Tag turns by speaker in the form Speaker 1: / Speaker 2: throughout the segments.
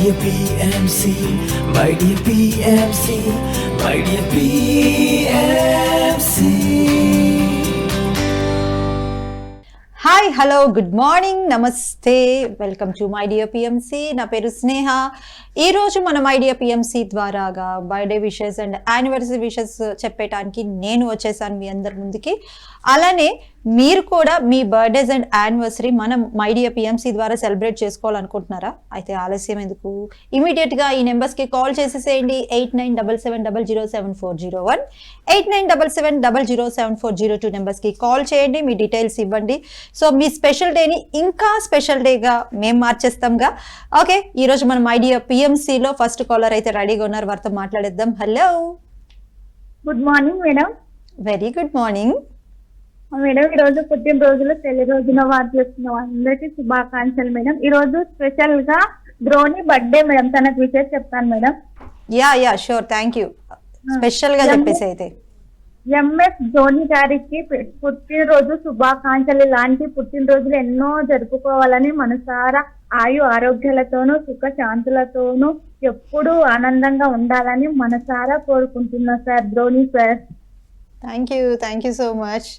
Speaker 1: dear PMC, my dear PMC, my dear PMC.
Speaker 2: Hi hello good morning namaste welcome to my dear PMC. నా పేరు స్నేహ. ఈరోజు మన my dear PMC ద్వారాగా birthday wishes and anniversary wishes చెప్పేటానికి నేను వచ్చేసాను మీ అందరి ముందుకి. అలానే మీరు కూడా మీ బర్త్డేస్ అండ్ యానివర్సరీ మనం మై డియర్ పిఎంసి ద్వారా సెలబ్రేట్ చేసుకోవాలనుకుంటున్నారా? అయితే ఆలస్యం ఎందుకు, ఇమీడియట్గా ఈ నెంబర్స్కి కాల్ చేసేసేయండి. 8977007401 8977007402 నెంబర్స్కి కాల్ చేయండి, మీ డీటెయిల్స్ ఇవ్వండి. సో మీ స్పెషల్ డేని ఇంకా స్పెషల్ డేగా మేము మార్చేస్తాంగా. ఓకే, ఈరోజు మన మై డియర్ పిఎంసిలో ఫస్ట్ కాలర్ అయితే రెడీగా ఉన్నారు, వారితో మాట్లాడేద్దాం. Hello,
Speaker 3: good morning madam.
Speaker 2: Very good morning
Speaker 3: madam, ఈ రోజు పుట్టినరోజులు తెలి రోజున వారు చేస్తున్న అందరికీ శుభాకాంక్షలు మేడం. ఈ రోజు స్పెషల్ గా ద్రోణి బర్త్డే మేడం, తనకు విషయం చెప్తాను madam.
Speaker 2: Yeah sure, thank you. Special గా చెప్పేసి అయితే
Speaker 3: ఎంఎస్ ధోని గారికి పుట్టినరోజు శుభాకాంక్షలు. ఇలాంటి పుట్టినరోజులు ఎన్నో జరుపుకోవాలని మనసారా ఆయు ఆరోగ్యాలతోనూ సుఖ శాంతులతోనూ ఎప్పుడూ ఆనందంగా ఉండాలని మనసారా కోరుకుంటున్నా sir. Dhoni sir,
Speaker 2: thank you so much.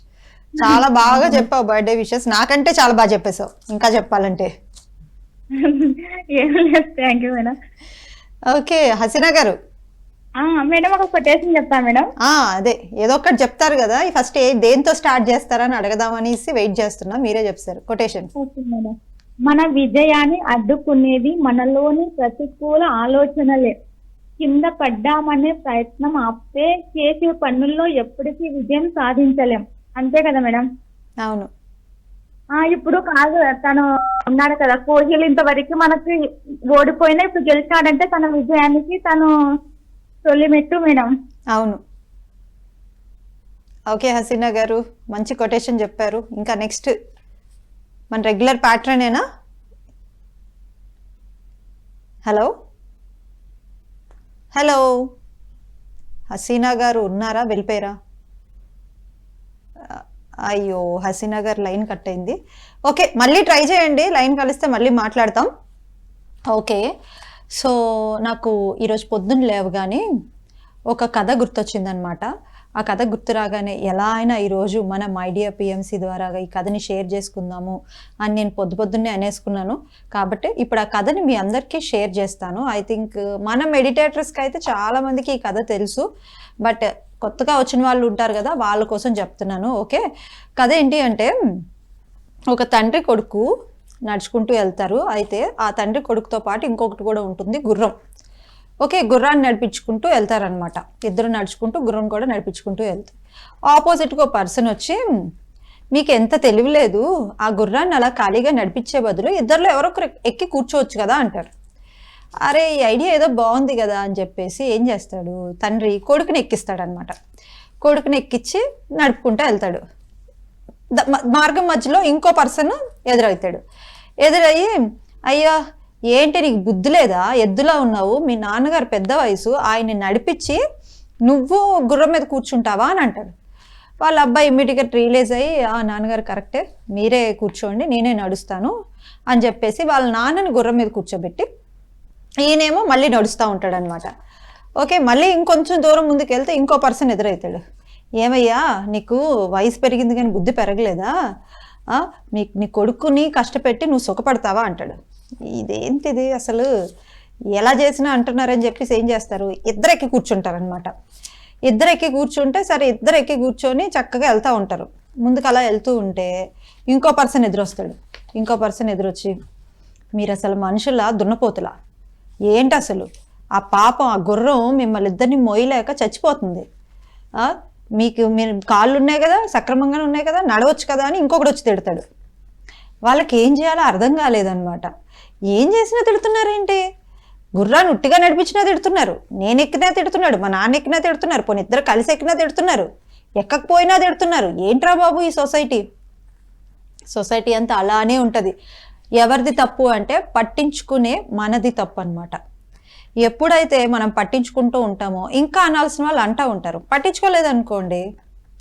Speaker 2: చాలా బాగా చెప్పావు బర్త్డే విషెస్, నాకంటే చాలా బాగా చెప్పేసావు ఇంకా చెప్పాలంటే.
Speaker 3: ఏం లేదు, thank you madam.
Speaker 2: Okay Haseena గారు,
Speaker 3: మేడం ఒక కొటేషన్ చెప్తాను మేడం.
Speaker 2: అదే ఏదో ఒకటి చెప్తారు కదా, ఫస్ట్ దేంతో స్టార్ట్ చేస్తారని అడగదామనేసి వెయిట్ చేస్తున్నా, మీరే చెప్తారు కొటేషన్.
Speaker 3: మన విజయాన్ని అడ్డుకునేది మనలోని ప్రతికూల ఆలోచనలే. కింద పడ్డామనే ప్రయత్నం ఆపితే చేసే పనుల్లో ఎప్పటికీ విజయం సాధించలేం. అంతే కదా మేడం?
Speaker 2: అవును.
Speaker 3: ఇప్పుడు కాదు, తను ఉన్నాడు కదా కోహ్లీ, ఇంతవరకు మనకి ఓడిపోయినా ఇప్పుడు గెలిచాడంటే తన విజయానికి తను తొలిమెట్టు మేడం.
Speaker 2: అవును. ఓకే హసీనా గారు, మంచి కొటేషన్ చెప్పారు. ఇంకా నెక్స్ట్ మన రెగ్యులర్ ప్యాటర్నేనా? హలో హలో హసీనా గారు ఉన్నారా, వెళ్ళిపోయారా? అయ్యో హసీనా గారు లైన్ కట్ అయింది. ఓకే, మళ్ళీ ట్రై చేయండి, లైన్ కలిస్తే మళ్ళీ మాట్లాడతాం. ఓకే, సో నాకు ఈరోజు పొద్దున్న లేవగానే ఒక కథ గుర్తొచ్చిందనమాట. ఆ కథ గుర్తు రాగానే ఎలా అయినా ఈరోజు మన మై డియర్ పిఎంసి ద్వారా ఈ కథని షేర్ చేసుకుందాము అని నేను పొద్దున్నే అనేసుకున్నాను. కాబట్టి ఇప్పుడు ఆ కథని మీ అందరికీ షేర్ చేస్తాను. ఐ థింక్ మన మెడిటేటర్స్కి అయితే చాలామందికి ఈ కథ తెలుసు, బట్ కొత్తగా వచ్చిన వాళ్ళు ఉంటారు కదా, వాళ్ళ కోసం చెప్తున్నాను. ఓకే, కథ ఏంటి అంటే, ఒక తండ్రి కొడుకు నడుచుకుంటూ వెళ్తారు. అయితే ఆ తండ్రి కొడుకుతో పాటు ఇంకొకటి కూడా ఉంటుంది, గుర్రం. ఓకే, గుర్రాన్ని నడిపించుకుంటూ వెళ్తారనమాట. ఇద్దరు నడుచుకుంటూ గుర్రం కూడా నడిపించుకుంటూ వెళ్తారు. ఆపోజిట్గా ఒక పర్సన్ వచ్చి, మీకు ఎంత తెలియలేదు, ఆ గుర్రాన్ని అలా ఖాళీగా నడిపించే బదులు ఇద్దరిలో ఎవరొకరు ఎక్కి కూర్చోవచ్చు కదా అంటారు. అరే ఈ ఐడియా ఏదో బాగుంది కదా అని చెప్పేసి ఏం చేస్తాడు, తండ్రి కొడుకుని ఎక్కిస్తాడనమాట. కొడుకుని ఎక్కించి నడుపుకుంటూ వెళ్తాడు. మార్గం మధ్యలో ఇంకో పర్సన్ ఎదురయ్యి, అయ్యా ఏంటి నీకు బుద్ధి లేదా, ఎద్దులా ఉన్నావు, మీ నాన్నగారు పెద్ద వయసు, ఆయన్ని నడిపించి నువ్వు గుర్రం మీద కూర్చుంటావా అని అంటాడు. వాళ్ళ అబ్బాయి ఇమ్మీడియట్గా రియలైజ్ అయ్యి, నాన్నగారు కరెక్టే, మీరే కూర్చోండి నేనే నడుస్తాను అని చెప్పేసి వాళ్ళ నాన్నని గుర్రం మీద కూర్చోబెట్టి ఈయనేమో మళ్ళీ నడుస్తూ ఉంటాడనమాట. ఓకే, మళ్ళీ ఇంకొంచెం దూరం ముందుకు వెళ్తే ఇంకో పర్సన్ ఎదురవుతాడు. ఏమయ్యా నీకు వయసు పెరిగింది కానీ బుద్ధి పెరగలేదా, నీ కొడుకుని కష్టపెట్టి నువ్వు సుఖపడతావా అంటాడు. ఇదేంటిది అసలు, ఎలా చేసినా అంటున్నారని చెప్పేసి ఏం చేస్తారు, ఇద్దరు ఎక్కి కూర్చుంటారనమాట. ఇద్దరు ఎక్కి కూర్చుంటే సరే, ఇద్దరు ఎక్కి కూర్చొని చక్కగా వెళ్తూ ఉంటారు. ముందుకు అలా వెళ్తూ ఉంటే ఇంకో పర్సన్ ఎదురొస్తాడు. ఇంకో పర్సన్ ఎదురొచ్చి, మీరు అసలు మనుషుల దున్నపోతులా, ఏంటి అసలు ఆ పాపం ఆ గుర్రం మిమ్మల్ని ఇద్దరిని మోయలేక చచ్చిపోతుంది, మీరు కాళ్ళు ఉన్నాయి కదా, సక్రమంగానే ఉన్నాయి కదా, నడవచ్చు కదా అని ఇంకొకటి వచ్చి తిడతాడు. వాళ్ళకి ఏం చేయాలో అర్థం కాలేదన్నమాట. ఏం చేసినా తిడుతున్నారేంటి, గుర్రాన్ని ఉట్టిగా నడిపించినా తిడుతున్నారు, నేను ఎక్కినా తిడుతున్నాడు, మా నాన్న ఎక్కినా తిడుతున్నారు, పోనీ ఇద్దరు కలిసి ఎక్కినా తిడుతున్నారు, ఎక్కకపోయినా తిడుతున్నారు. ఏంట్రా బాబు ఈ సొసైటీ అంతా అలానే ఉంటుంది. ఎవరిది తప్పు అంటే పట్టించుకునే మనది తప్పు అనమాట. ఎప్పుడైతే మనం పట్టించుకుంటూ ఉంటామో ఇంకా అనాల్సిన వాళ్ళు అంటూ ఉంటారు. పట్టించుకోలేదనుకోండి,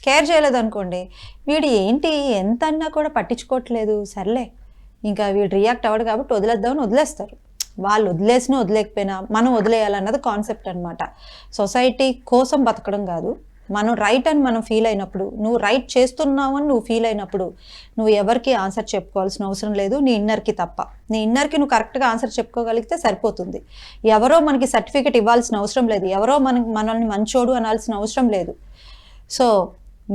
Speaker 2: కేర్ చేయలేదనుకోండి, వీడు ఏంటి ఎంత అన్నా కూడా పట్టించుకోవట్లేదు, సర్లే ఇంకా వీడు రియాక్ట్ అవ్వడు కాబట్టి వదిలేద్దామని వదిలేస్తారు. వాళ్ళు వదిలేసినా వదిలేకపోయినా మనం వదిలేయాలన్నది కాన్సెప్ట్ అనమాట. సొసైటీ కోసం బతకడం కాదు, మనం రైట్ అని మనం ఫీల్ అయినప్పుడు, నువ్వు రైట్ చేస్తున్నావు అని నువ్వు ఫీల్ అయినప్పుడు నువ్వు ఎవరికి ఆన్సర్ చెప్పుకోవాల్సిన అవసరం లేదు, నీ ఇన్నర్కి తప్ప. నీ ఇన్నర్కి నువ్వు కరెక్ట్గా ఆన్సర్ చెప్పుకోగలిగితే సరిపోతుంది. ఎవరో మనకి సర్టిఫికెట్ ఇవ్వాల్సిన అవసరం లేదు, ఎవరో మనల్ని మంచోడు అనాల్సిన అవసరం లేదు. సో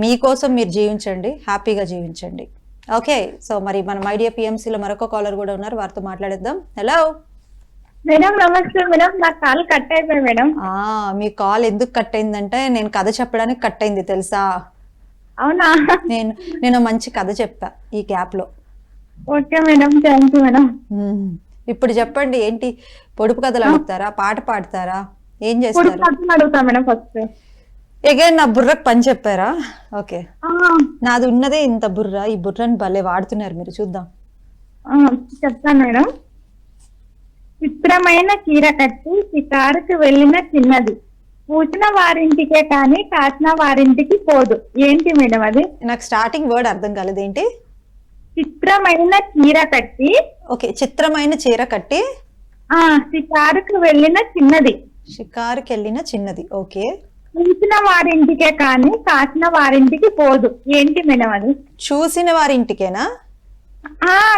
Speaker 2: మీకోసం మీరు జీవించండి, హ్యాపీగా జీవించండి. ఓకే, సో మరి మన మైడియా పిఎంసీలో మరొక కాలర్ కూడా ఉన్నారు, వారితో మాట్లాడేద్దాం. హలో
Speaker 3: మేడం నమస్తే మేడం, నా కాల్ కట్ అయిపోయింది మేడం.
Speaker 2: మీ కాల్ ఎందుకు కట్ అయిందంటే నేను కథ చెప్పడానికి కట్ అయింది తెలుసా.
Speaker 3: అవునా?
Speaker 2: నేను మంచి కథ చెప్పా ఈ గ్యాప్ లో.
Speaker 3: Okay madam, thank you madam.
Speaker 2: ఇప్పుడు చెప్పండి, ఏంటి పొడుపు కథలు అడుగుతారా, పాట పాడతారా, ఏం చేస్తారు?
Speaker 3: అడుగుతా మేడం ఫస్ట్.
Speaker 2: ఎగైన్ నా బుర్రకు పని చెప్పారా? ఓకే, నాది ఉన్నదే ఇంత బుర్ర, ఈ బుర్రని భలే వాడుతున్నారు మీరు, చూద్దాం.
Speaker 3: చెప్తాను మేడం. చిత్రమైన చీర కట్టి షికారుకు వెళ్ళిన చిన్నది, పూసిన వారింటికే కానీ కాచిన వారింటికి పోదు. ఏంటి మేడం అది?
Speaker 2: నాకు స్టార్టింగ్ వర్డ్ అర్థం కాలేదు, ఏంటి?
Speaker 3: చిత్రమైన చీర కట్టి.
Speaker 2: ఓకే, చిత్రమైన చీర కట్టి
Speaker 3: షికారుకు వెళ్ళిన చిన్నది.
Speaker 2: షికారుకి వెళ్ళిన చిన్నది, ఓకే.
Speaker 3: పూసిన వారింటికే కానీ కాచిన వారింటికి పోదు. ఏంటి మేడం అది?
Speaker 2: చూసిన వారింటికేనా?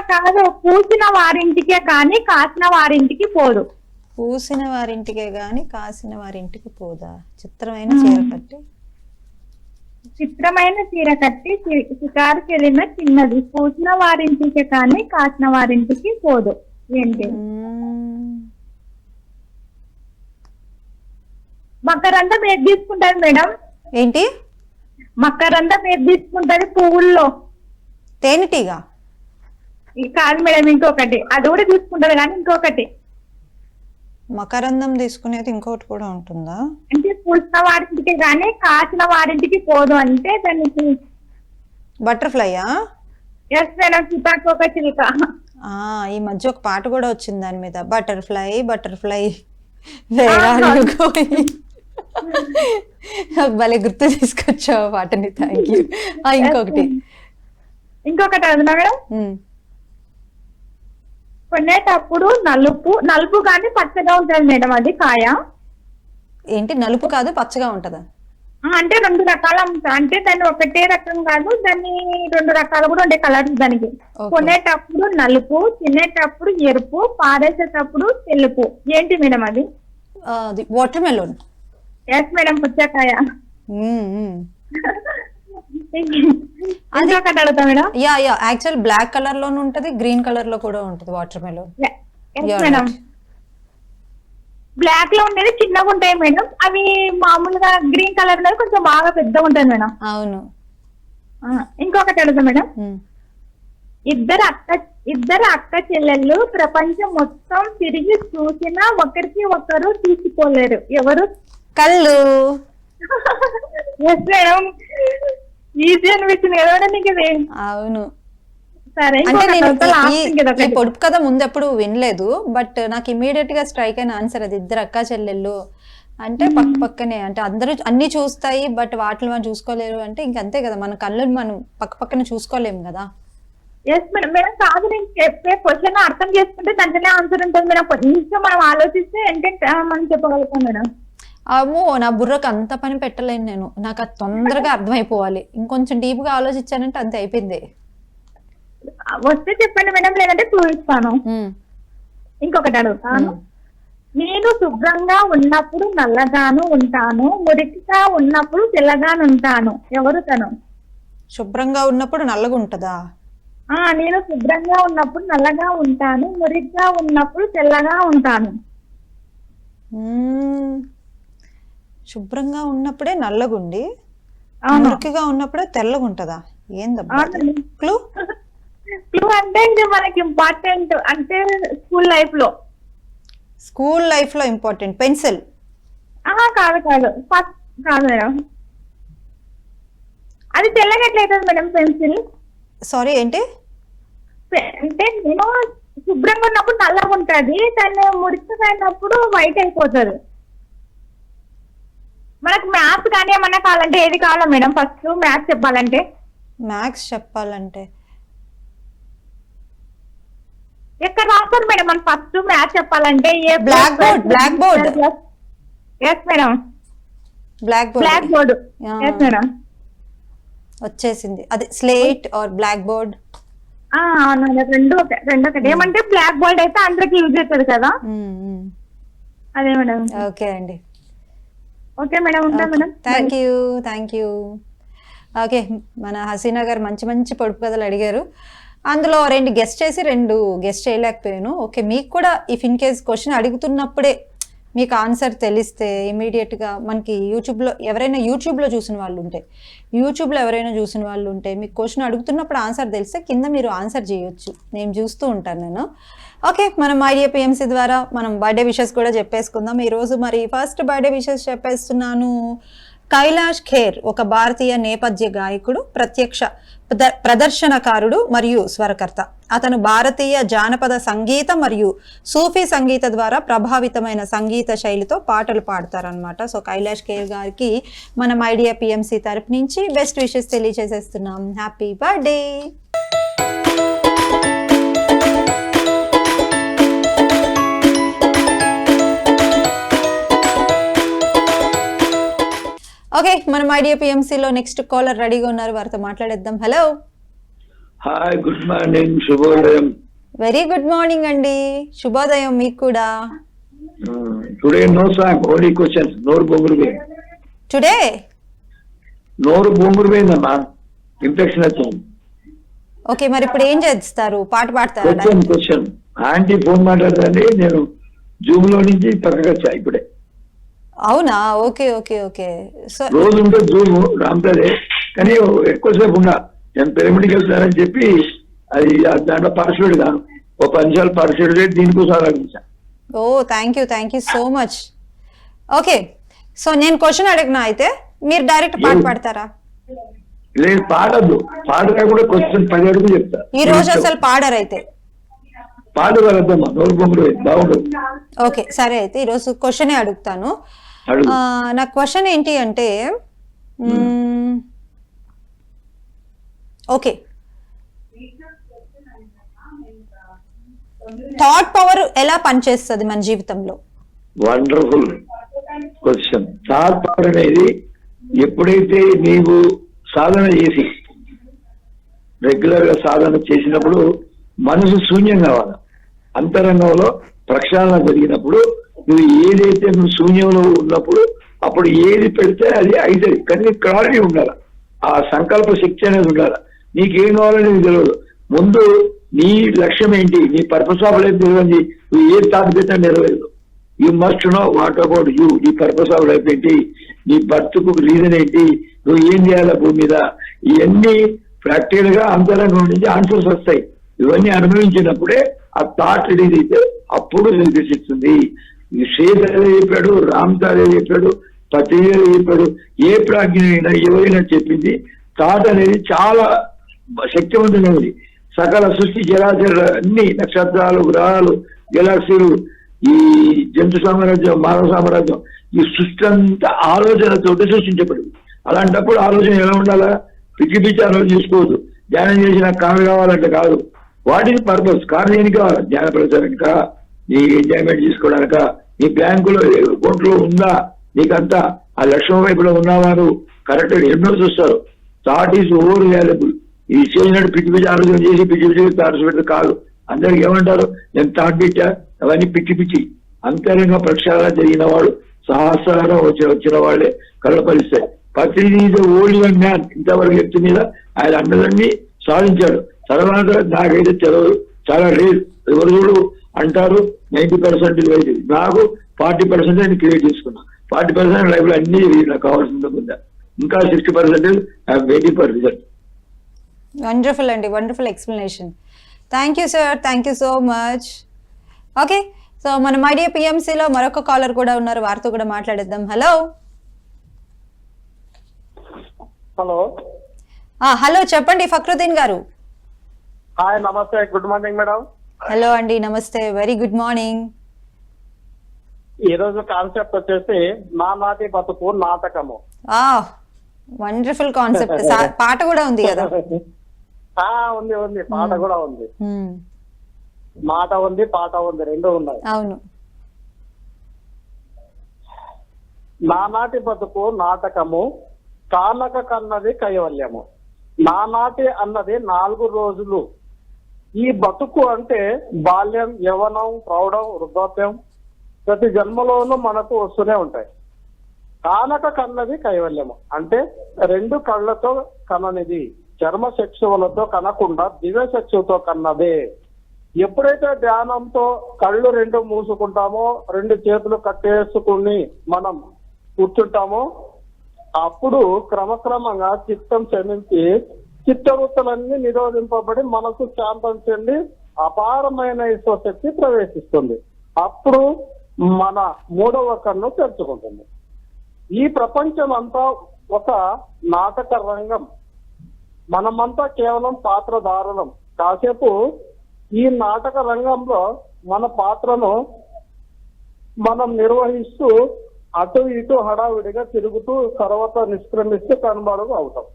Speaker 3: కాదు, పూసిన వారింటికే కానీ కాసిన వారింటికి పోదు.
Speaker 2: పూసిన వారింటికే గాని కాసిన వారింటికి పోదా? చిత్రమైన చీర కట్టి.
Speaker 3: చిత్రమైన చీర కట్టి షికారుకి వెళ్ళిన చిన్నది, పూసిన వారింటికే కానీ కాసిన వారింటికి పోదు. ఏంటి? మకరందం ఏది తీసుకుంటది మేడం?
Speaker 2: ఏంటి?
Speaker 3: మకరందం ఏది తీసుకుంటది పువ్వుల్లో?
Speaker 2: తేనెటీగా?
Speaker 3: కాదు మేడం, ఇంకొకటి. అది కూడా తీసుకుంటది కానీ ఇంకొకటి.
Speaker 2: మకరందం తీసుకునేది ఇంకొకటి కూడా ఉంటుందా?
Speaker 3: అంటే పూసిన వారింటికి కానీ కాసిన వారింటికి పోదు అంటే దానికి
Speaker 2: బటర్ఫ్లైయా?
Speaker 3: ఎస్ మేడం, సీతాకోక చిలుక.
Speaker 2: ఈ మధ్య ఒక పాట కూడా వచ్చింది దాని మీద, బటర్ఫ్లై బటర్ఫ్లై భలే గుర్తు తీసుకొచ్చావు పాటని, థ్యాంక్ యూ.
Speaker 3: ఇంకొకటి అదినా మేడం, కొనేటప్పుడు నలుపు కానీ పచ్చగా ఉంటది మేడం అది కాయ.
Speaker 2: ఏంటి నలుపు కాదు పచ్చగా ఉంటదా?
Speaker 3: అంటే రెండు రకాల, అంటే దాన్ని ఒకటే రకం కాదు, దాన్ని రెండు రకాలు కూడా ఉండే కలర్స్ దానికి. కొనేటప్పుడు నలుపు, తినేటప్పుడు ఎరుపు, పారేసేటప్పుడు తెలుపు. ఏంటి మేడం అది?
Speaker 2: Water melon.
Speaker 3: ఎస్ మేడం, పుచ్చకాయ. ఇంకొకటి అడుగుతా మేడం.
Speaker 2: యాక్చువల్ బ్లాక్ కలర్ లోనే ఉంటది, గ్రీన్ కలర్ లో కూడా ఉంటది వాటర్ మెలోన్.
Speaker 3: మేడం, బ్లాక్ లో ఉండేది చిన్నగా ఉంటాయి మేడం, అవి మామూలుగా గ్రీన్ కలర్ లో కొంచెం బాగా పెద్దగా ఉంటాయి మేడం.
Speaker 2: అవును.
Speaker 3: ఇంకొకటి అడుగుతా మేడం. ఇద్దరు అక్క చెల్లెళ్ళు ప్రపంచం మొత్తం తిరిగి చూసినా ఒకరికి ఒకరు తీసుకోలేరు. ఎవరు?
Speaker 2: కళ్ళు.
Speaker 3: ఎస్ మేడం, ఈజీ అనిపించింది కదా నీకు ఇది?
Speaker 2: అవును.
Speaker 3: సరే,
Speaker 2: ఈ పొడుపు కథ ముందు ఎప్పుడు వినలేదు, బట్ నాకు ఇమీడియట్ గా స్ట్రైక్ అయిన ఆన్సర్ అది. ఇద్దరు అక్క చెల్లెళ్ళు అంటే పక్క పక్కనే, అంటే అందరూ అన్ని చూస్తాయి బట్ వాటిని మనం చూసుకోలేరు అంటే ఇంకంతే కదా, మన కళ్ళు మనం పక్క పక్కన చూసుకోలేము కదా.
Speaker 3: Yes madam. మేడం కాదు, నేను చెప్పే క్వశ్చన్ అర్థం చేసుకుంటే దాంట్లోనే ఆన్సర్ ఉంటుంది మేడం. కొంచెం మనం ఆలోచిస్తే ఏంటంటే మనం చెప్పగలుగుతాం మేడం.
Speaker 2: అమ్మో, నా బుర్రకు అంత పని పెట్టలేను నేను, నాకు అది తొందరగా అర్థమైపోవాలి. ఇంకొంచెం డీప్ గా ఆలోచించానంటే అంతే, అయిపోయింది.
Speaker 3: వస్తే చెప్పండి మేడం, లేదంటే చూపిస్తాను. ఇంకొకటి అడుగుతాను. నేను శుభ్రంగా ఉన్నప్పుడు నల్లగాను ఉంటాను, మురికిగా ఉన్నప్పుడు తెల్లగాను ఉంటాను. ఎవరు తను?
Speaker 2: శుభ్రంగా ఉన్నప్పుడు నల్లగా ఉంటదా?
Speaker 3: నేను శుభ్రంగా ఉన్నప్పుడు నల్లగా ఉంటాను, మురికిగా ఉన్నప్పుడు తెల్లగా ఉంటాను.
Speaker 2: శుభ్రంగా ఉన్నప్పుడే నల్లగుండి మురికిగా ఉన్నప్పుడే తెల్లగా ఉంటదా? ఏందబ్బా క్లూ?
Speaker 3: క్లూ అంటే ఇది మనకి ఇంపార్టెంట్, అంటే స్కూల్ లైఫ్ లో.
Speaker 2: స్కూల్ లైఫ్ లో ఇంపార్టెంట్. పెన్సిల్?
Speaker 3: కాదు కాదు కాదు మేడం, అది తెల్లగా ఎట్లయితుంది మేడం పెన్సిల్?
Speaker 2: సారీ, ఏంటి?
Speaker 3: అంటే నేను శుభ్రంగా ఉన్నప్పుడు నల్లగా ఉంటది, దాన్ని మురికిగా అయినప్పుడు వైట్ అయిపోతుంది. మనకు మ్యాథ్స్ కానీ ఏమన్నా కావాలంటే ఏది కావాలా మేడం? ఫస్ట్ మ్యాథ్స్ చెప్పాలంటే?
Speaker 2: మ్యాథ్స్ చెప్పాలంటే
Speaker 3: ఎక్కడ రాస్తారు మేడం మనం ఫస్ట్ మ్యాథ్స్ చెప్పాలంటే ఏ
Speaker 2: Black board, black board.
Speaker 3: Yes madam
Speaker 2: black
Speaker 3: black
Speaker 2: board
Speaker 3: board yes madam
Speaker 2: వచ్చేసింది. అది స్లేట్ ఆర్ బ్లాక్ బోర్డ్.
Speaker 3: అవును మేడం, రెండు ఒకటి ఏమంటే బ్లాక్ బోర్డ్ అయితే అందరికి యూజ్ అవుతుంది కదా, అదే మేడం.
Speaker 2: ఓకే అండి,
Speaker 3: ఓకే మేడం, ఉంటా మేడం.
Speaker 2: Thank you. ఓకే, మన హసీనా గారు మంచి మంచి పొడుపు కథలు అడిగారు. అందులో 2 గెస్ట్ చేసి 2 గెస్ట్ చేయలేకపోయాను. ఓకే, మీకు కూడా ఇఫ్ ఇన్ కేస్ క్వశ్చన్ అడుగుతున్నప్పుడే మీకు ఆన్సర్ తెలిస్తే ఇమీడియట్గా మనకి యూట్యూబ్లో చూసిన వాళ్ళు ఉంటే మీకు క్వశ్చన్ అడుగుతున్నప్పుడు ఆన్సర్ తెలిస్తే కింద మీరు ఆన్సర్ చేయొచ్చు, నేను చూస్తూ ఉంటాను నేను. ఓకే, మనం ఐడియా పిఎంసీ ద్వారా మనం బర్త్డే విషెస్ కూడా చెప్పేసుకుందాం. ఈరోజు మరి ఫస్ట్ బర్త్డే విషెస్ చెప్పేస్తున్నాను. కైలాష్ ఖేర్ ఒక భారతీయ నేపథ్య గాయకుడు, ప్రత్యక్ష ప్రదర్శనకారుడు మరియు స్వరకర్త. అతను భారతీయ జానపద సంగీతం మరియు సూఫీ సంగీత ద్వారా ప్రభావితమైన సంగీత శైలితో పాటలు పాడతారనమాట. సో కైలాష్ ఖేర్ గారికి మనం ఐడియా పిఎంసీ తరపు నుంచి బెస్ట్ విషెస్ తెలియజేసేస్తున్నాం. Happy birthday. ఓకే, మనం ఐడియా పిఎంసీలో నెక్స్ట్ కాలర్ రెడీగా ఉన్నారు, వారితో మాట్లాడేద్దాం. హలో,
Speaker 4: హాయ్, గుడ్ మార్నింగ్, శుభోదయం.
Speaker 2: వెరీ గుడ్ మార్నింగ్ అండి, శుభోదయం మీకు కూడా.
Speaker 4: Today no song, only questions. నోరు బొంగురు
Speaker 2: టుడే
Speaker 4: నోరు బొంగురు పోయిందమ్మా, ఇన్ఫెక్షన్ వచ్చింది.
Speaker 2: ఓకే, మరి ఇప్పుడు ఏం చేస్తారు? పాట పాడతారా?
Speaker 4: క్వశ్చన్ ఆంటీ ఫోన్ మాట్లాడదండి, నేను జూమ్ లో నుంచి పక్కకి వచ్చా ఇప్పుడే.
Speaker 2: అవునా? Okay okay okay. సో
Speaker 4: రోజు ఉంటే జూమ్ రామ్తదే, కానీ ఎక్కువసేపు ఉన్నా. నేను పిరమిడ్కి వెళ్తానని చెప్పి అది దాంట్లో పార్టిసిపేట్ కాను, ఒక 10 నిమిషాలు పార్టిసిపేట్ దీనికోసం ఆలోచించాను.
Speaker 2: Oh thank you so much. Okay, so నేను క్వశ్చన్ అడిగినా అయితే మీరు డైరెక్ట్ పాట పాడతారా?
Speaker 4: లేదు, పాడద్దు. పాడగా కూడా క్వశ్చన్ 10 అడుగు చెప్తా.
Speaker 2: ఈ రోజు అసలు పాడరు అయితే?
Speaker 4: పాడగలద్దమ్మా, నోరు బొంగురు బాగుండదు.
Speaker 2: ఓకే సరే, అయితే ఈరోజు క్వశ్చనే అడుగుతాను.
Speaker 4: అడుగు.
Speaker 2: నా క్వశ్చన్ ఏంటి అంటే, ఓకే, థాట్ పవర్ ఎలా పనిచేస్తుంది మన జీవితంలో?
Speaker 4: Wonderful question. థాట్ పవర్ అనేది ఎప్పుడైతే నీవు సాధన చేసి రెగ్యులర్ గా సాధన చేసినప్పుడు మనసు శూన్యం కావాలి. అంతరంగంలో ప్రక్షాళన జరిగినప్పుడు నువ్వు ఏదైతే నువ్వు శూన్యంలో ఉన్నప్పుడు అప్పుడు ఏది పెడితే అది అవుతుంది. కానీ క్లారిటీ ఉండాలి, ఆ సంకల్ప శక్తి అనేది ఉండాలి. నీకేం కావాలనేది తెలియదు. ముందు నీ లక్ష్యం ఏంటి, నీ పర్పస్ ఆఫ్ లైఫ్ తెలియదు. నువ్వు ఏ తాత్పర్యం నెరవేరదు. You must know what about you. నీ పర్పస్ ఆఫ్ లైఫ్ ఏంటి, నీ బర్త్కు రీజన్ ఏంటి, నువ్వు ఏం చేయాలి భూమి మీద, ఇవన్నీ ప్రాక్టికల్ గా అంతరంగం నుంచి ఆన్సర్స్ వస్తాయి. ఇవన్నీ అనుభవించినప్పుడే ఆ థాట్ రిలీజ్ అయితే అప్పుడు నిర్దేశిస్తుంది. ఈ శ్రీధర్ చెప్పాడు, రామ్దార్ చెప్పాడు, పత్రికలు చెప్పాడు, ఏ ప్రాజ్ఞైనా ఎవరైనా చెప్పింది. థాట్ అనేది చాలా శక్తివంతమైనది. సకల సృష్టి జరాచర అన్ని నక్షత్రాలు, గ్రహాలు, గెలాక్సీలు, ఈ జంతు సామ్రాజ్యం, మానవ సామ్రాజ్యం, ఈ సృష్టి అంతా ఆలోచనతోటి సృష్టించబడింది. అలాంటప్పుడు ఆలోచన ఎలా ఉండాలా? పిచ్చి పిచ్చి ఆలోచన చేసుకోవద్దు. ధ్యానం చేసిన కారు కావాలంటే కాదు. వాటికి పర్పస్ కారు దేనికి కావాలి? ధ్యాన ప్రచారానిక, నీ ఎంజాయ్మెంట్ చేసుకోవడానిక, నీ బ్యాంకులో అకౌంట్లో ఉందా, నీకంతా ఆ లక్ష్యం వైపులో ఉన్నావారు కరెక్ట్ ఎన్నో చూస్తారు. Thought is over valuable. ఇది చేసినట్టు పిచ్చి పిచ్చి ఆలోచన చేసి పిచ్చి పిచ్చి థాట్స్ పెడితే కాదు. అందరికి ఏమంటారు, నేను థాట్ పెట్టా, అవన్నీ పిచ్చి పిచ్చి. అంతరంగ ప్రక్షాళన జరిగిన వాడు సహస్రారం వచ్చిన వాళ్ళే కళ్ళపరిస్తాయి. పత్రిక ఓల్డ్ వన్ మ్యాన్ ఇంతవరకు వ్యక్తి మీద ఆయన అన్నదన్నీ సాధించాడు. తర్వాత నాకైతే తెలియదు, చాలా రేర్. ఎవరు చూడు అంటారు 90% అయితే నాకు 40% నేను క్రియేట్ చేసుకున్నా. 40% లైఫ్ లో అన్ని నాకు కావాల్సింది ఉందా, ఇంకా 60% I'm waiting for result.
Speaker 2: Wonderful అండి, wonderful explanation. Thank you sir, thank you so much. Okay, so మన ఐడియా పిఎంసీలో మరొక కాలర్ కూడా ఉన్నారు, వారితో కూడా మాట్లాడేద్దాం. హలో
Speaker 5: హలో
Speaker 2: హలో, చెప్పండి ఫక్రుద్దీన్ గారు.
Speaker 5: హాయ్, నమస్తే, గుడ్ మార్నింగ్ మేడం.
Speaker 2: హలో అండి, నమస్తే, వెరీ గుడ్ మార్నింగ్.
Speaker 5: ఈ రోజు కాన్సెప్ట్ వచ్చేసి నా నాటి బతుకు నాటకము.
Speaker 2: Wonderful concept. పాట కూడా ఉంది కదా?
Speaker 5: ఉంది పాట కూడా ఉంది. మాట ఉంది, పాట ఉంది, రెండు ఉన్నాయి.
Speaker 2: అవును.
Speaker 5: నానాటి బతుకు నాటకము, కానక కన్నది కైవల్యము. నానాటి అన్నది 4 రోజులు. ఈ బతుకు అంటే బాల్యం, యవ్వనం, ప్రౌఢం, వృద్ధాప్యం ప్రతి జన్మలోనూ మనకు వస్తూనే ఉంటాయి. కానక కన్నది కైవల్యము అంటే 2 కళ్ళతో కననిది, చర్మ చక్షువులతో కనకుండా దివ్య చక్షువుతో కన్నదే. ఎప్పుడైతే ధ్యానంతో కళ్ళు 2 మూసుకుంటామో, 2 చేతులు కట్టేసుకుని మనం కూర్చుంటామో, అప్పుడు క్రమక్రమంగా చిత్తం శమించి చిత్తవృత్తులన్నీ నిరోధింపబడి మనసు శాంతం చెంది అపారమైన ఈశ్వశక్తి ప్రవేశిస్తుంది. అప్పుడు మన 3వ కన్ను తెరుచుకుంటుంది. ఈ ప్రపంచం అంతా ఒక నాటక రంగం. మనమంతా కేవలం పాత్రధారులం. కాసేపు ఈ నాటక రంగంలో మన పాత్రను మనం నిర్వహిస్తూ అటు ఇటు హడావిడిగా తిరుగుతూ తర్వాత నిష్క్రమిస్తూ కనుమరుగు అవుతాం.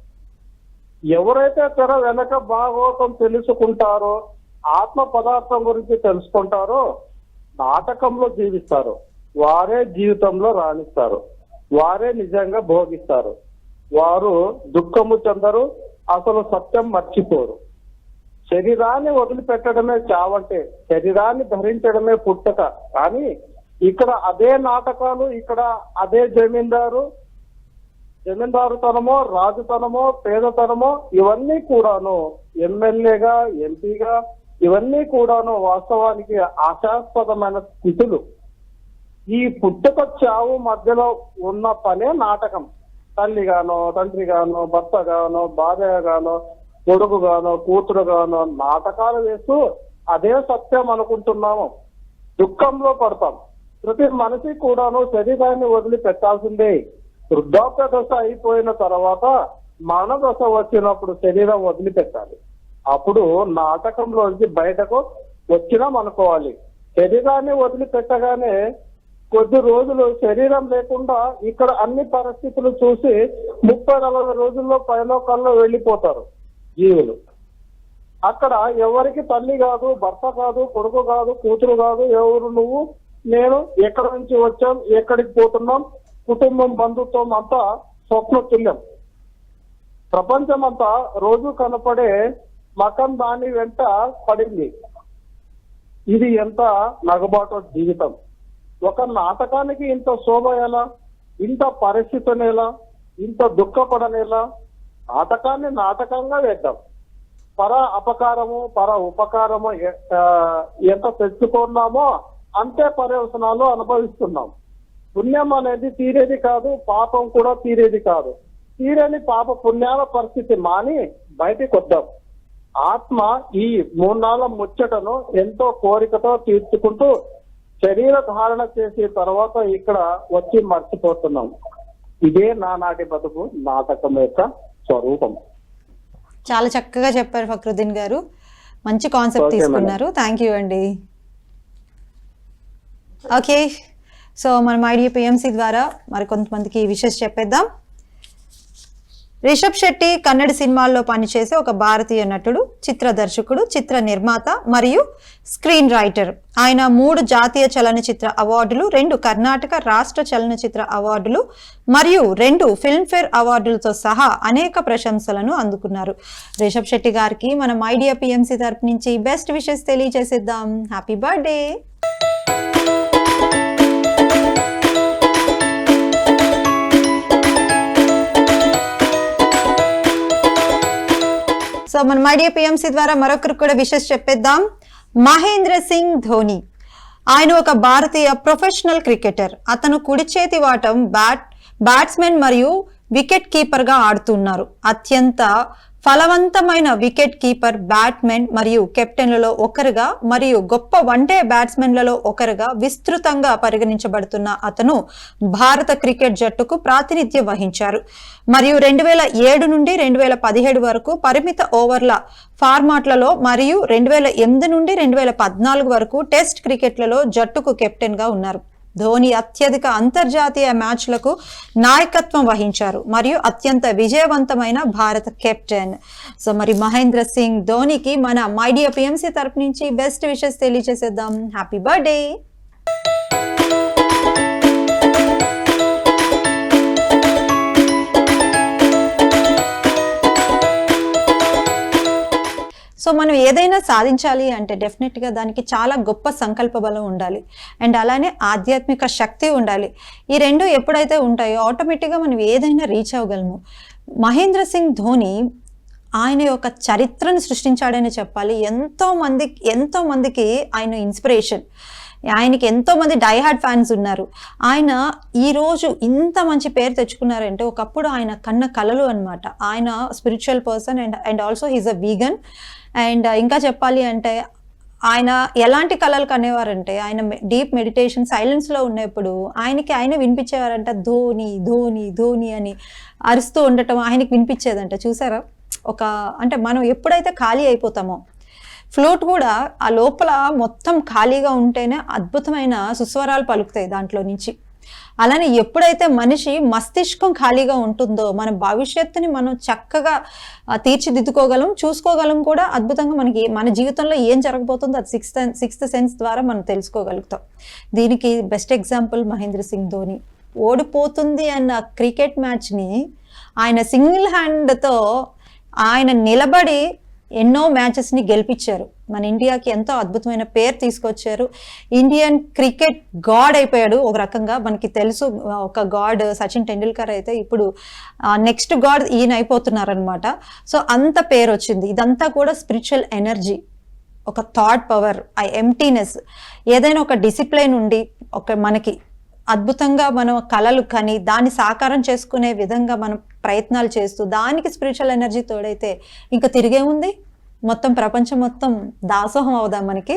Speaker 5: ఎవరైతే తెర వెనక భాగవతం తెలుసుకుంటారో, ఆత్మ పదార్థం గురించి తెలుసుకుంటారో, నాటకంలో జీవిస్తారు. వారే జీవితంలో రాణిస్తారు. వారే నిజంగా భోగిస్తారు. వారు దుఃఖము చెందరు, అసలు సత్యం మర్చిపోరు. శరీరాన్ని వదిలిపెట్టడమే చావంటే, శరీరాన్ని ధరించడమే పుట్టక. కానీ ఇక్కడ అదే నాటకాలు, ఇక్కడ అదే జమీందారుతనమో, రాజుతనమో, పేదతనమో ఇవన్నీ కూడాను, ఎమ్మెల్యేగా, ఎంపీగా ఇవన్నీ కూడాను వాస్తవానికి ఆశాస్పదమైన స్థితులు. ఈ పుట్టుక చావు మధ్యలో ఉన్న పనే నాటకం. తల్లిగానో, తండ్రిగానో, భర్తగానో, భార్యగానో, కొడుకుగానో, కూతురుగానో నాటకాలు వేస్తూ అదే సత్యం అనుకుంటున్నాము. దుఃఖంలో పడతాం. ప్రతి మనిషి కూడాను శరీరాన్ని వదిలి పెట్టాల్సిందే. వృద్ధాప్య దశ అయిపోయిన తర్వాత మరణ దశ వచ్చినప్పుడు శరీరం వదిలిపెట్టాలి. అప్పుడు నాటకంలోంచి బయటకు వచ్చినాం అనుకోవాలి. శరీరాన్ని వదిలిపెట్టగానే కొద్ది రోజులు శరీరం లేకుండా ఇక్కడ అన్ని పరిస్థితులు చూసి 30-40 రోజుల్లో పైలోకాల్లో వెళ్ళిపోతారు జీవులు. అక్కడ ఎవరికి తల్లి కాదు, భర్త కాదు, కొడుకు కాదు, కూతురు కాదు, ఎవరు నువ్వు, నేను, ఎక్కడి నుంచి వచ్చాం, ఎక్కడికి పోతున్నాం, కుటుంబం, బంధుత్వం అంతా స్వప్నతుల్యం. ప్రపంచం అంతా రోజు కనపడే మకం దాని వెంట పడింది. ఇది ఎంత నగబాటో జీవితం. ఒక నాటకానికి ఇంత శోభ ఎలా, ఇంత పరిస్థితినేలా, ఇంత దుఃఖపడనేలా? నాటకాన్ని నాటకంగా వేద్దాం. పర అపకారము, పర ఉపకారము ఎంత తెచ్చుకున్నామో అంతే పర్యవసనాలు అనుభవిస్తున్నాం. పుణ్యం అనేది తీరేది కాదు, పాపం కూడా తీరేది కాదు. తీరని పాప పుణ్యాల పరిస్థితి మాని బయటికి వద్దాం. ఆత్మ ఈ 3 నాళ్ళ ముచ్చటను ఎంతో కోరికతో తీర్చుకుంటూ శరీర ధారణ చేసి తర్వాత ఇక్కడ వచ్చి మర్చిపోతున్నాం. ఇదే నానాటి బతుకు నాటకం యొక్క స్వరూపం.
Speaker 2: చాలా చక్కగా చెప్పారు ఫక్రుద్దీన్ గారు. మంచి కాన్సెప్ట్ తీసుకున్నారు. థ్యాంక్ యూ అండి. ఓకే, సో మనం ఐడియా పిఎంసి ద్వారా మరి కొంతమందికి విషెస్ చెప్పేద్దాం. రిషబ్ శెట్టి కన్నడ సినిమాల్లో పనిచేసే ఒక భారతీయ నటుడు, చిత్ర దర్శకుడు, చిత్ర నిర్మాత మరియు స్క్రీన్ రైటర్. ఆయన 3 జాతీయ చలనచిత్ర అవార్డులు, 2 కర్ణాటక రాష్ట్ర చలనచిత్ర అవార్డులు మరియు 2 ఫిల్మ్ఫేర్ అవార్డులతో సహా అనేక ప్రశంసలను అందుకున్నారు. రిషబ్ శెట్టి గారికి మనం ఐడియా పిఎంసి తరపు నుంచి బెస్ట్ విషెస్ తెలియజేసేద్దాం. Happy birthday. సో మనం ఐడియా పిఎంసి ద్వారా మరొకరు కూడా విషెస్ చెప్పేద్దాం. మహేంద్ర సింగ్ ధోని. ఆయన ఒక భారతీయ ప్రొఫెషనల్ క్రికెటర్. అతను కుడి చేతి వాటం బ్యాట్స్మెన్ మరియు వికెట్ కీపర్ గా ఆడుతున్నారు. అత్యంత ఫలవంతమైన వికెట్ కీపర్, బ్యాట్మెన్ మరియు కెప్టెన్లలో ఒకరుగా మరియు గొప్ప వన్డే బ్యాట్స్మెన్లలో ఒకరుగా విస్తృతంగా పరిగణించబడుతున్న అతను భారత క్రికెట్ జట్టుకు ప్రాతినిధ్యం వహించారు మరియు 2007 నుండి 2017 వరకు పరిమిత ఓవర్ల ఫార్మాట్లలో మరియు 2008 నుండి 2014 వరకు టెస్ట్ క్రికెట్లలో జట్టుకు కెప్టెన్ గా ఉన్నారు. ధోని అత్యధిక అంతర్జాతీయ మ్యాచ్లకు నాయకత్వం వహించారు మరియు అత్యంత విజయవంతమైన భారత కెప్టెన్. సో మరి మహేంద్ర సింగ్ ధోనికి మన మై డియర్ పిఎంసి తరపు నుంచి బెస్ట్ విషెస్ తెలియజేసేద్దాం. Happy birthday. సో మనం ఏదైనా సాధించాలి అంటే డెఫినెట్గా దానికి చాలా గొప్ప సంకల్ప బలం ఉండాలి అండ్ అలానే ఆధ్యాత్మిక శక్తి ఉండాలి. ఈ రెండు ఎప్పుడైతే ఉంటాయో ఆటోమేటిక్గా మనం ఏదైనా రీచ్ అవ్వగలము. మహేంద్ర సింగ్ ధోని ఆయన యొక్క చరిత్రను సృష్టించాడని చెప్పాలి. ఎంతో మందికి ఆయన ఇన్స్పిరేషన్. ఆయనకి ఎంతోమంది డైహార్డ్ ఫ్యాన్స్ ఉన్నారు. ఆయన ఈరోజు ఇంత మంచి పేరు తెచ్చుకున్నారంటే ఒకప్పుడు ఆయన కన్న కలలు అనమాట. ఆయన spiritual person and also he's a vegan. And ఇంకా చెప్పాలి అంటే ఆయన ఎలాంటి కళలు కనేవారంటే ఆయన డీప్ మెడిటేషన్ సైలెన్స్లో ఉన్నప్పుడు ఆయన వినిపించేవారంట ధోని ధోని ధోని అని అరుస్తూ ఉండటం ఆయనకి వినిపించేదంట. చూసారా, అంటే మనం ఎప్పుడైతే ఖాళీ అయిపోతామో, ఫ్లూట్ కూడా ఆ లోపల మొత్తం ఖాళీగా ఉంటేనే అద్భుతమైన సుస్వరాలు పలుకుతాయి దాంట్లో నుంచి. అలానే ఎప్పుడైతే మనిషి మస్తిష్కం ఖాళీగా ఉంటుందో మన భవిష్యత్తుని మనం చక్కగా తీర్చిదిద్దుకోగలం, చూసుకోగలం కూడా అద్భుతంగా. మన జీవితంలో ఏం జరగబోతుందో అది సిక్స్త్ సెన్స్ ద్వారా మనం తెలుసుకోగలుగుతాం. దీనికి బెస్ట్ ఎగ్జాంపుల్ మహేంద్ర సింగ్ ధోని. ఓడిపోతుంది అన్న క్రికెట్ మ్యాచ్ని ఆయన సింగిల్ హ్యాండ్తో ఆయన నిలబడి ఎన్నో మ్యాచెస్ని గెలిపించారు. మన ఇండియాకి ఎంతో అద్భుతమైన పేరు తీసుకొచ్చారు. ఇండియన్ క్రికెట్ గాడ్ అయిపోయాడు ఒక రకంగా. మనకి తెలుసు ఒక గాడ్ సచిన్ టెండూల్కర్ అయితే ఇప్పుడు నెక్స్ట్ గాడ్ ఈయన అయిపోతున్నారనమాట. సో అంత పేరు వచ్చింది. ఇదంతా కూడా స్పిరిచువల్ ఎనర్జీ, ఒక థాట్ పవర్, ఆ ఎంప్టీనెస్, ఏదైనా ఒక డిసిప్లిన్ ఉండి మనకి అద్భుతంగా మనం కళలు కానీ దాన్ని సాకారం చేసుకునే విధంగా మనం ప్రయత్నాలు చేస్తూ దానికి స్పిరిచువల్ ఎనర్జీ తోడైతే ఇంకా తిరిగేముంది, మొత్తం ప్రపంచం మొత్తం దాసోహం అవుదాం మనకి.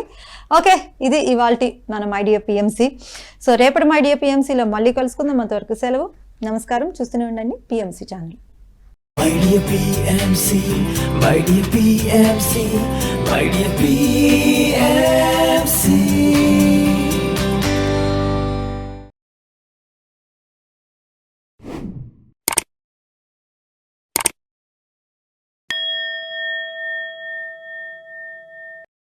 Speaker 2: ఓకే, ఇది ఇవాల్టి మన మై డియర్ పిఎంసి. సో రేపటి మై డియర్ పిఎంసిలో మళ్ళీ కలుసుకుందాం. అంతవరకు సెలవు, నమస్కారం. చూస్తూనే ఉండండి PMC channel.
Speaker 1: My dear PMC, my dear PMC, my dear PMC.